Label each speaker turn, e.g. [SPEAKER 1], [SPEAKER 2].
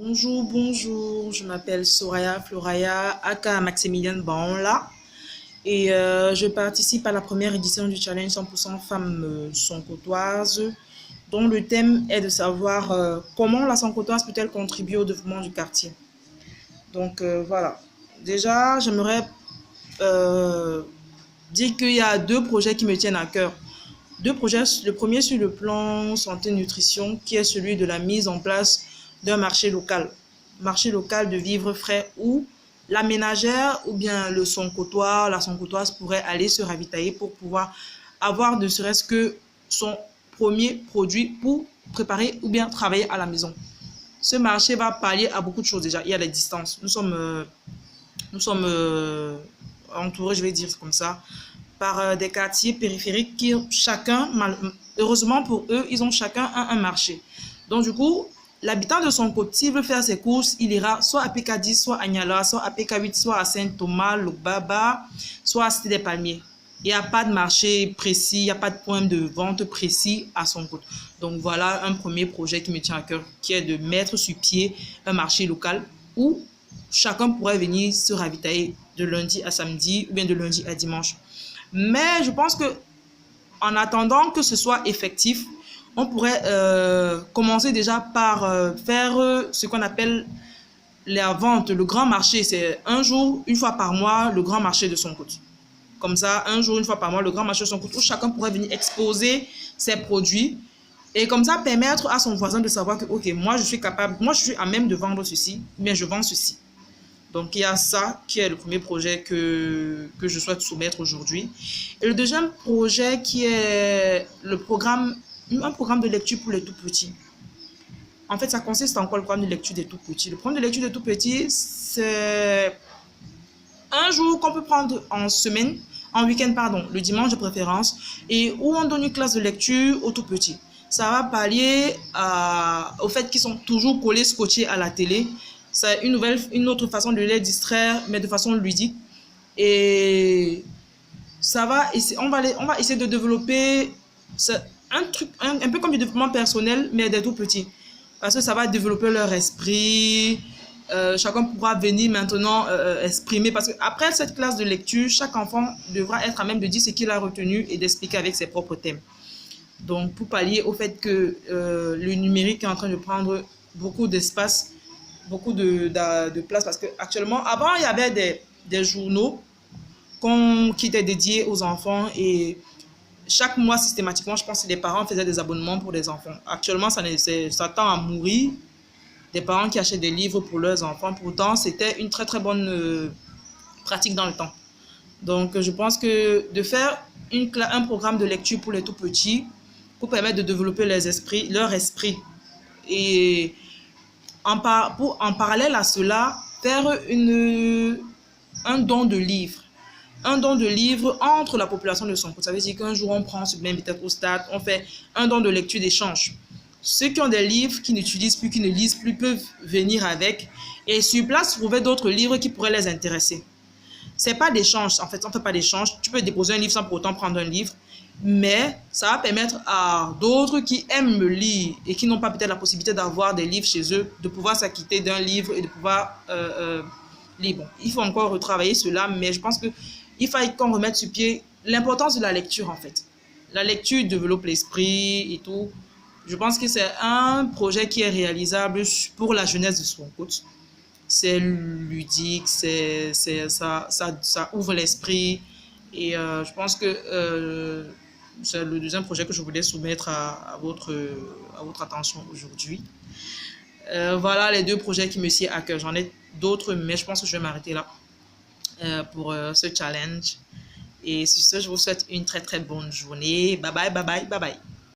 [SPEAKER 1] Bonjour, bonjour, je m'appelle Soraya Floraya, aka Maximiliane Baonla, et je participe à la première édition du challenge 100% femmes soncotoises, dont le thème est de savoir comment la soncotoise peut-elle contribuer au développement du quartier. Donc voilà, déjà j'aimerais euh, dire qu'il y a deux projets qui me tiennent à cœur. Deux projets, le premier sur le plan santé-nutrition, qui est celui de la mise en place d'un marché local de vivres frais où la ménagère ou bien le soncotois, la soncotoise pourrait aller se ravitailler pour pouvoir avoir ne serait-ce que son premier produit pour préparer ou bien travailler à la maison. Ce marché va pallier à beaucoup de choses déjà. Il y a les distances. Nous sommes entourés, je vais dire comme ça, par des quartiers périphériques qui chacun, heureusement pour eux, ils ont chacun un marché. Donc du coup, l'habitant de son côté, s'il veut faire ses courses, il ira soit à PK10, soit à Niala, soit à PK8, soit à Saint-Thomas, Lobaba, soit à Cité des Palmiers. Il n'y a pas de marché précis, il n'y a pas de point de vente précis à son côté. Donc voilà un premier projet qui me tient à cœur, qui est de mettre sur pied un marché local où chacun pourrait venir se ravitailler de lundi à samedi ou bien de lundi à dimanche. Mais je pense que en attendant que ce soit effectif, on pourrait commencer déjà par faire ce qu'on appelle la vente, le grand marché. C'est un jour, une fois par mois, le grand marché de son côté. Comme ça, un jour, une fois par mois, le grand marché de son côté, où chacun pourrait venir exposer ses produits et comme ça permettre à son voisin de savoir que, ok, moi je suis capable, moi je suis à même de vendre ceci, mais je vends ceci. Donc, il y a ça qui est le premier projet que je souhaite soumettre aujourd'hui. Et le deuxième projet qui est un programme de lecture pour les tout-petits. En fait, ça consiste en quoi le programme de lecture des tout-petits? Le programme de lecture des tout-petits, c'est un jour qu'on peut prendre en semaine, en week-end, pardon, le dimanche de préférence, et où on donne une classe de lecture aux tout-petits. Ça va pallier au fait qu'ils sont toujours collés, scotchés à la télé. C'est une autre façon de les distraire, mais de façon ludique. Et ça va, on va essayer de développer un truc, un peu comme du développement personnel, mais des tout petits. Parce que ça va développer leur esprit. Chacun pourra venir maintenant exprimer. Parce qu'après cette classe de lecture, chaque enfant devra être à même de dire ce qu'il a retenu et d'expliquer avec ses propres thèmes. Donc, pour pallier au fait que le numérique est en train de prendre beaucoup d'espace, beaucoup de place, parce qu'actuellement, avant, il y avait des journaux qui étaient dédiés aux enfants et chaque mois, systématiquement, je pense que les parents faisaient des abonnements pour des enfants. Actuellement, ça tend à mourir, des parents qui achètent des livres pour leurs enfants. Pourtant, c'était une très, très bonne pratique dans le temps. Donc, je pense que de faire un programme de lecture pour les tout-petits, pour permettre de développer leur esprit et en parallèle à cela, faire un don de livres. Un don de livres entre la population de son côté. Ça veut dire qu'un jour, on prend, même peut-être au stade, on fait un don de lecture d'échange. Ceux qui ont des livres, qui n'utilisent plus, qui ne lisent plus, peuvent venir avec et sur place trouver d'autres livres qui pourraient les intéresser. C'est pas d'échange, en fait, on ne fait pas d'échange. Tu peux déposer un livre sans pour autant prendre un livre, mais ça va permettre à d'autres qui aiment lire et qui n'ont pas peut-être la possibilité d'avoir des livres chez eux, de pouvoir s'acquitter d'un livre et de pouvoir lire. Bon, il faut encore retravailler cela, mais je pense qu'il faut qu'on remette sur pied l'importance de la lecture, en fait. La lecture développe l'esprit et tout. Je pense que c'est un projet qui est réalisable pour la jeunesse de son côté. C'est ludique, ça ouvre l'esprit. Et je pense que c'est le deuxième projet que je voulais soumettre à votre attention aujourd'hui. Voilà les deux projets qui me tiennent à cœur. J'en ai d'autres, mais je pense que je vais m'arrêter là pour ce challenge. Et sur ce, je vous souhaite une très très bonne journée. Bye bye, bye bye, bye bye.